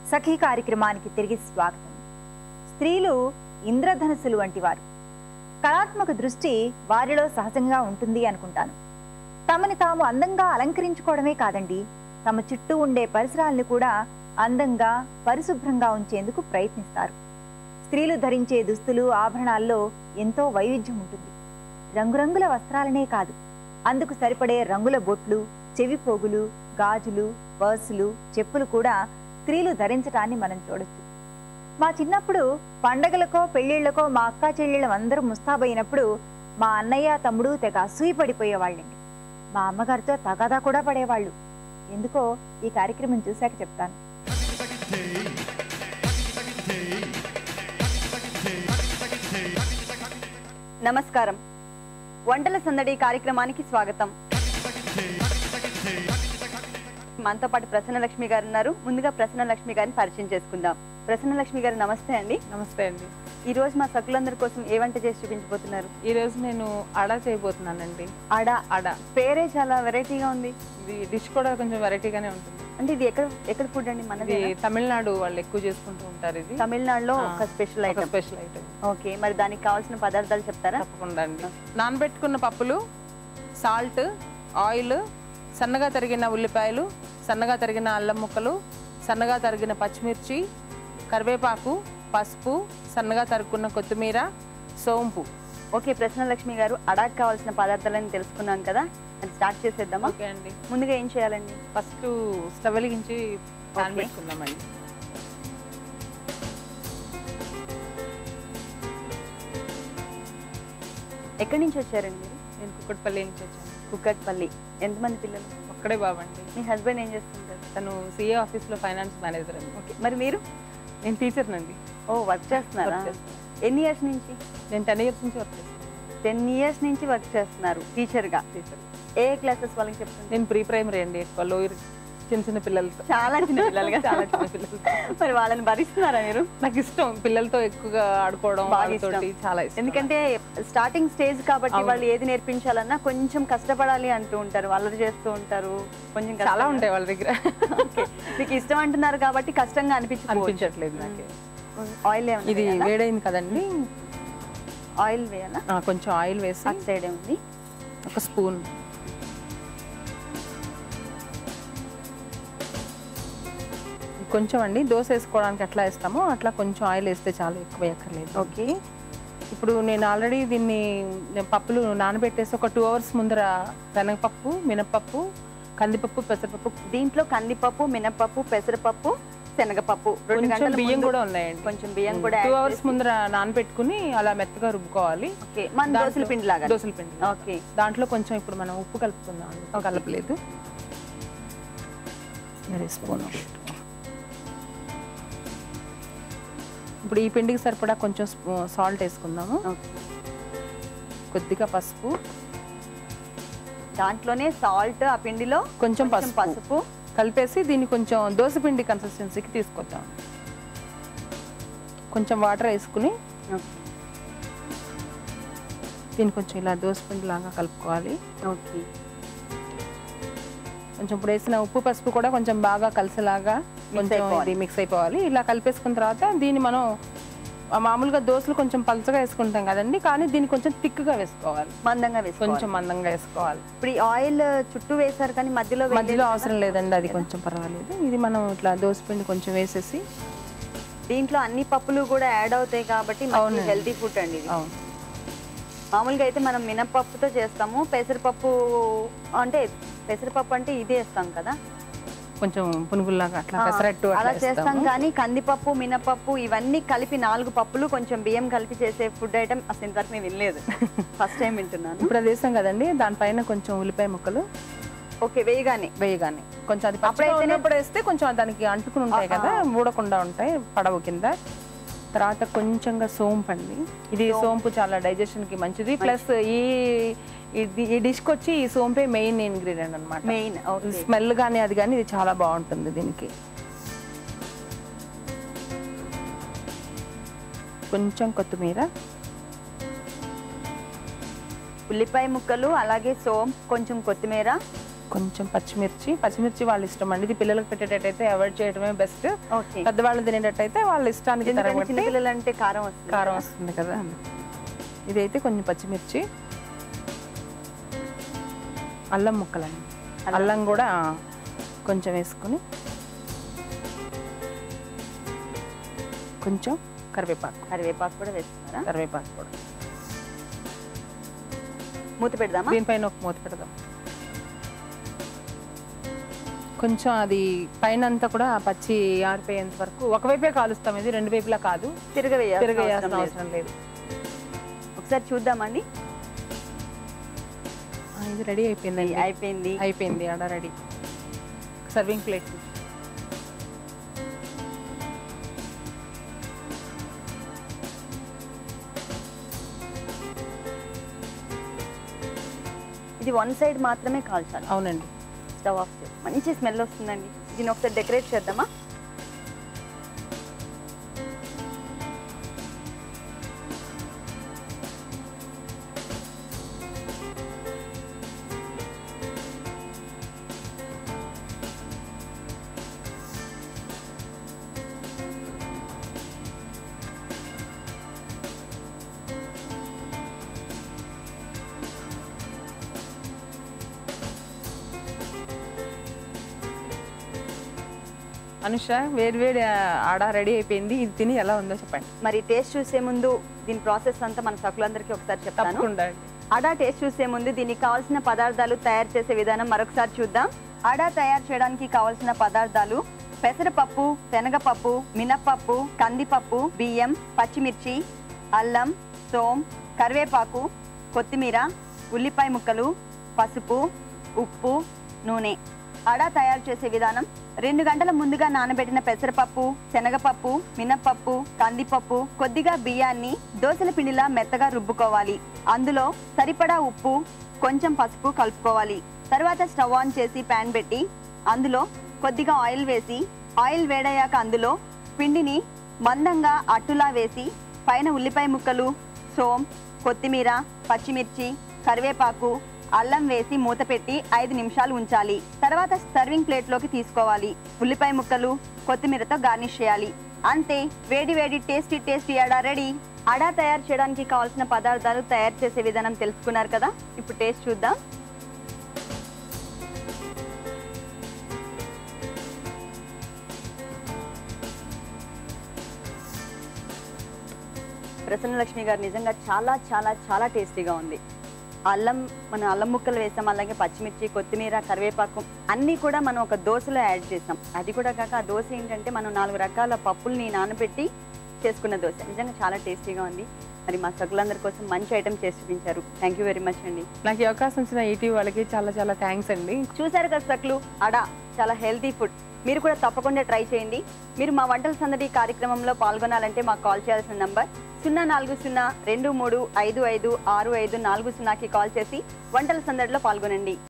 సఖీ కార్యక్రమానికి తిరిగి స్వాగతం. స్త్రీలు ఇంద్రధనుసులు వంటివారు. కళాత్మక దృష్టి వారిలో సహజంగా ఉంటుంది అనుకుంటాను. తమని తాము అందంగా అలంకరించుకోవడమే కాదండి, తమ చుట్టూ ఉండే పరిసరాలను కూడా అందంగా పరిశుభ్రంగా ఉంచేందుకు ప్రయత్నిస్తారు. స్త్రీలు ధరించే దుస్తులు ఆభరణాల్లో ఎంతో వైవిధ్యం ఉంటుంది. రంగురంగుల వస్త్రాలనే కాదు, అందుకు సరిపడే రంగుల బొట్లు, చెవి పోగులు, గాజులు, పర్సులు, చెప్పులు కూడా స్త్రీలు ధరించడాన్ని మనం చూడొచ్చు. మా చిన్నప్పుడు పండగలకో పెళ్లిళ్లకో మా అక్కా చెల్లెళ్ళం అందరూ ముస్తాబైనప్పుడు మా అన్నయ్య తమ్ముడు తెగ అసూయపడిపోయేవాళ్ళండి. మా అమ్మగారితో తగాదా కూడా పడేవాళ్ళు. ఎందుకో ఈ కార్యక్రమం చూశాక చెప్తాను. నమస్కారం. వంటల సందడి కార్యక్రమానికి స్వాగతం. మనతో పాటు ప్రసన్నలక్ష్మి గారు ఉన్నారు. ముందుగా ప్రసన్నలక్ష్మి గారిని పరిచయం చేసుకుందాం. ప్రసన్నలక్ష్మి గారు నమస్తే అండి. నమస్తే అండి. ఈ రోజు మా సకులందరి కోసం ఏ వంట చేసి చూపించబోతున్నారు? ఈ రోజు నేను అడా చేయబోతున్నానండి. అడా పేరే చాలా వెరైటీగా ఉంది. ఇది డిష్ కూడా కొంచెం వెరైటీగానే ఉంటుంది. అంటే ఇది ఎక్కడ ఫుడ్ అండి? మనది తమిళనాడు వాళ్ళు ఎక్కువ చేసుకుంటూ ఉంటారు. ఇది తమిళనాడులో ఒక స్పెషల్ ఐటమ్. ఓకే, మరి దానికి కావాల్సిన పదార్థాలు చెప్తారా? తప్పకుండా అండి. నానబెట్టుకున్న పప్పులు, సాల్ట్, ఆయిల్, సన్నగా తరిగిన ఉల్లిపాయలు, సన్నగా తరిగిన అల్లం ముక్కలు, సన్నగా తరిగిన పచ్చిమిర్చి, కరివేపాకు, పసుపు, సన్నగా తరుక్కున్న కొత్తిమీర, సోంపు. ఓకే ప్రసన్నలక్ష్మి గారు, అడాకి కావాల్సిన పదార్థాలని తెలుసుకున్నాం కదా, అది స్టార్ట్ చేసేద్దామా? ఓకే అండి. ముందుగా ఏం చేయాలండి? ఫస్ట్ స్టవ్ వెలిగించి పాన్ పెట్టుకుందామండి. ఎక్కడి నుంచి వచ్చారండి మీరు? నేను కుక్కట్పల్లి నుంచి వచ్చాను. కుక్కట్పల్లి. ఎంతమంది పిల్లలు? ఒక్కడే బాబండి. మీ హస్బెండ్ ఏం చేస్తుంటారు? తను సిఏ ఆఫీస్లో ఫైనాన్స్ మేనేజర్ అండి. ఓకే, మరి మీరు? నేను టీచర్నండి. ఓ, వర్క్ చేస్తున్నారా? ఎన్ని ఇయర్స్ నుంచి? నేను 10 years నుంచి వర్క్ చేస్తాను. 10 years నుంచి వర్క్ చేస్తున్నారు టీచర్గా. ఏ క్లాసెస్ వాళ్ళకి చెప్తున్నారు? నేను ప్రీ ప్రైమరీ అండి, ఎక్కువ లోయర్ చిన్న పిల్లలతో. చాలా చిన్న పిల్లలుగా? చాలా చిన్న పిల్లలు. మరి వాళ్ళని భరిస్తున్నారా మీరు? నాకు ఇష్టం పిల్లలతో ఎక్కువగా ఆడుకోవడం, వాళ్ళతోటి చాలా ఇష్టం. ఎందుకంటే స్టార్టింగ్ స్టేజ్ కాబట్టి వాళ్ళు ఏది నేర్పించాలన్నా కొంచెం కష్టపడాలి అంటూ ఉంటారు, అల్లరి చేస్తూ ఉంటారు, కొంచెం చాలా ఉంటాయి వాళ్ళ దగ్గర. మీకు ఇష్టం అంటున్నారు కాబట్టి కష్టంగా అనిపించట్లేదు నాకు. ఆయిల్ ఇది వేడైంది కదండి, ఆయిల్ వేయాలా? కొంచెం ఆయిల్ వేసి. అటు సైడ్ ఉంది ఒక స్పూన్. కొంచెం అండి, దోశ వేసుకోవడానికి ఎట్లా వేస్తామో అట్లా కొంచెం ఆయిల్ వేస్తే చాలా, ఎక్కువ వేయక్కర్లేదు. ఓకే, ఇప్పుడు నేను ఆల్రెడీ దీన్ని పప్పులు నానబెట్టేసి ఒక 2 hours ముందర శనగపప్పు, మినపప్పు, కందిపప్పు, పెసరపప్పు. దీంట్లో కందిపప్పు, మినపప్పు, పెసరపప్పు, శనగపప్పు, బియ్యం కూడా ఉన్నాయండి. కొంచెం బియ్యం కూడా 2 hours ముందర నానబెట్టుకుని అలా మెత్తగా రుబ్బుకోవాలి. దోసల పిండి లాగా. దోసల పిండి. ఓకే, దాంట్లో కొంచెం ఇప్పుడు మనం ఉప్పు కలుపుకుందాం. కలపలేదు. 1 స్పూన్. ఇప్పుడు ఈ పిండికి సరిపడా కొంచెం సాల్ట్ వేసుకుందాము. కొద్దిగా పసుపు, దాంట్లోనే సాల్ట్, ఆ పిండిలో కొంచెం పసుపు కలిపేసి దీన్ని కొంచెం దోశ పిండి కన్సిస్టెన్సీకి తీసుకొద్దాం. కొంచెం వాటర్ వేసుకుని దీన్ని కొంచెం ఇలా దోశ పిండి లాగా కలుపుకోవాలి. ఓకే, కొంచెం ఇప్పుడు వేసిన ఉప్పు పసుపు కూడా కొంచెం బాగా కలిసేలాగా కొంచెం ఇది మిక్స్ అయిపోవాలి. ఇలా కలిపేసుకున్న తర్వాత దీన్ని మనం మామూలుగా దోశలు కొంచెం పలచగా వేసుకుంటాం కదండి, కానీ దీన్ని కొంచెం థిక్గా వేసుకోవాలి, మందంగా కొంచెం మందంగా వేసుకోవాలి. ఇప్పుడు ఈ ఆయిల్ చుట్టూ వేసారు కానీ మధ్యలో అవసరం లేదండి, అది కొంచెం పర్వాలేదు. ఇది మనం ఇట్లా దోశ పిండి కొంచెం వేసేసి, దీంట్లో అన్ని పప్పులు కూడా యాడ్ అవుతాయి కాబట్టి హెల్తీ ఫుడ్ అండి ఇది. అవును, మామూలుగా అయితే మనం మినపప్పుతో చేస్తాము, పెసరపప్పు అంటే ఇదే వేస్తాం కదా, కొంచెం పునుగుల్లాగా అట్లా పెసరట్టు అలా చేస్తాం. కానీ కందిపప్పు, మినపప్పు ఇవన్నీ కలిపి 4 పప్పులు కొంచెం బియ్యం కలిపి చేసే ఫుడ్ ఐటమ్ అసలు ఇంతవరకు నేను వినలేదు, ఫస్ట్ టైం వింటున్నాను. ఇప్పుడు అది వేస్తాం కదండి, దానిపైన కొంచెం ఉల్లిపాయ ముక్కలు. ఓకే, వేయగానే కొంచెం అది పచ్చినప్పుడు వేస్తే కొంచెం దానికి అంటుకుని ఉంటాయి కదా, ఊడకుండా ఉంటాయి పడవ కింద. తర్వాత కొంచెంగా సోంపు అండి, ఇది సోంపు చాలా డైజెషన్ కి మంచిది. ప్లస్ ఈ డిష్కి వచ్చి ఈ సోంపే మెయిన్ ఇంగ్రీడియంట్ అనమాట. మెయిన్ స్మెల్ కానీ అది కానీ ఇది చాలా బాగుంటుంది దీనికి. కొంచెం కొత్తిమీర, ఉల్లిపాయ ముక్కలు, అలాగే సోంపు, కొంచెం కొత్తిమీర, కొంచెం పచ్చిమిర్చి వాళ్ళ ఇష్టం అండి. ఇది పిల్లలకు పెట్టేటట్టయితే అవాయిడ్ చేయడమే బెస్ట్. ఓకే, పెద్దవాళ్ళు తినేటట్టయితే వాళ్ళ ఇష్టానికి తరగబట్టి చిన్నపిల్లలు అంటే కారం వస్తుంది కదా. ఇదైతే కొంచెం పచ్చిమిర్చి, అల్లం ముక్కలండి. అల్లం కూడా కొంచెం వేసుకొని, కొంచెం కరివేపాకు కూడా వేస్తున్నారా? కరివేపాకు కూడా. మూత పెడదామా? దీనిపైన ఒక మూత పెడదాం. కొంచెం అది పైన అంతా కూడా పచ్చి ఆరిపోయేంత వరకు ఒకవైపే కాలుస్తాం. ఇది రెండు వైపులా కాదు, తిరగేయాల్సిన అవసరం లేదు. ఒకసారి చూద్దామండి. ఇది రెడీ అయిపోయిందండి. అయిపోయింది ఆడ రెడీ. Serving plate. ఇది వన్ సైడ్ మాత్రమే కాల్చాలి. అవునండి. స్టవ్ ఆఫ్ చేసి మంచి స్మెల్ వస్తుందండి. దీన్ని ఒకసారి డెకరేట్ చేద్దామా? అనుష, వేడి ఆడ రెడీ అయిపోయింది. ఇది తిని ఎలా ఉందో చెప్పండి. మరి టేస్ట్ చూసే ముందు దీని ప్రాసెస్ అంతా మన సకులందరికీ ఒకసారి చెప్తాను. అడా టేస్ట్ చూసే ముందు దీనికి కావాల్సిన పదార్థాలు తయారు చేసే విధానం మరొకసారి చూద్దాం. అడా తయారు చేయడానికి కావాల్సిన పదార్థాలు: పెసరపప్పు, శనగపప్పు, మినప్పప్పు, కందిపప్పు, బియ్యం, పచ్చిమిర్చి, అల్లం, సోం, కరివేపాకు, కొత్తిమీర, ఉల్లిపాయ ముక్కలు, పసుపు, ఉప్పు, నూనె. అడా తయారు చేసే విధానం: 2 గంటల ముందుగా నానబెట్టిన పెసరపప్పు, శనగపప్పు, మినప్పప్పు, కందిపప్పు, కొద్దిగా బియ్యాన్ని దోసల పిండిలా మెత్తగా రుబ్బుకోవాలి. అందులో సరిపడా ఉప్పు, కొంచెం పసుపు కలుపుకోవాలి. తర్వాత స్టవ్ ఆన్ చేసి ప్యాన్ పెట్టి అందులో కొద్దిగా ఆయిల్ వేసి, ఆయిల్ వేడయ్యాక అందులో పిండిని మందంగా అట్టులా వేసి పైన ఉల్లిపాయ ముక్కలు, సోం, కొత్తిమీర, పచ్చిమిర్చి, కరివేపాకు, అల్లం వేసి మూత పెట్టి 5 నిమిషాలు ఉంచాలి. తర్వాత సర్వింగ్ ప్లేట్లోకి తీసుకోవాలి. ఉల్లిపాయ ముక్కలు, కొత్తిమీరతో గార్నిష్ చేయాలి. అంతే, వేడి టేస్టీ అడా రెడీ. అడా తయారు చేయడానికి కావాల్సిన పదార్థాలు, తయారు చేసే విధానం తెలుసుకున్నారు కదా. ఇప్పుడు టేస్ట్ చూద్దాం. ప్రసన్నలక్ష్మి గారు, నిజంగా చాలా చాలా చాలా టేస్టీగా ఉంది. మనం అల్లం ముక్కలు వేసాం, అలాగే పచ్చిమిర్చి, కొత్తిమీర, కరివేపాకు అన్నీ కూడా మనం ఒక దోశలో యాడ్ చేసాం. అది కూడా కాక ఆ దోశ ఏంటంటే మనం 4 రకాల పప్పుల్ని నానబెట్టి చేసుకున్న దోశ. నిజంగా చాలా టేస్టీగా ఉంది. మరి మా సకులందరి కోసం మంచి ఐటమ్ చేసి చూపించారు. థ్యాంక్ యూ వెరీ మచ్ అండి. నాకు ఈ అవకాశం ఇచ్చిన ఈటీవీ వాళ్ళకి చాలా చాలా థ్యాంక్స్ అండి. చూసారు కదా సకులు, అడా చాలా హెల్తీ ఫుడ్. మీరు కూడా తప్పకుండా ట్రై చేయండి. మీరు మా వంటల సందడి కార్యక్రమంలో పాల్గొనాలంటే మాకు కాల్ చేయాల్సిన నంబర్ 04023555540కి కాల్ చేసి వంటల సందడిలో పాల్గొనండి.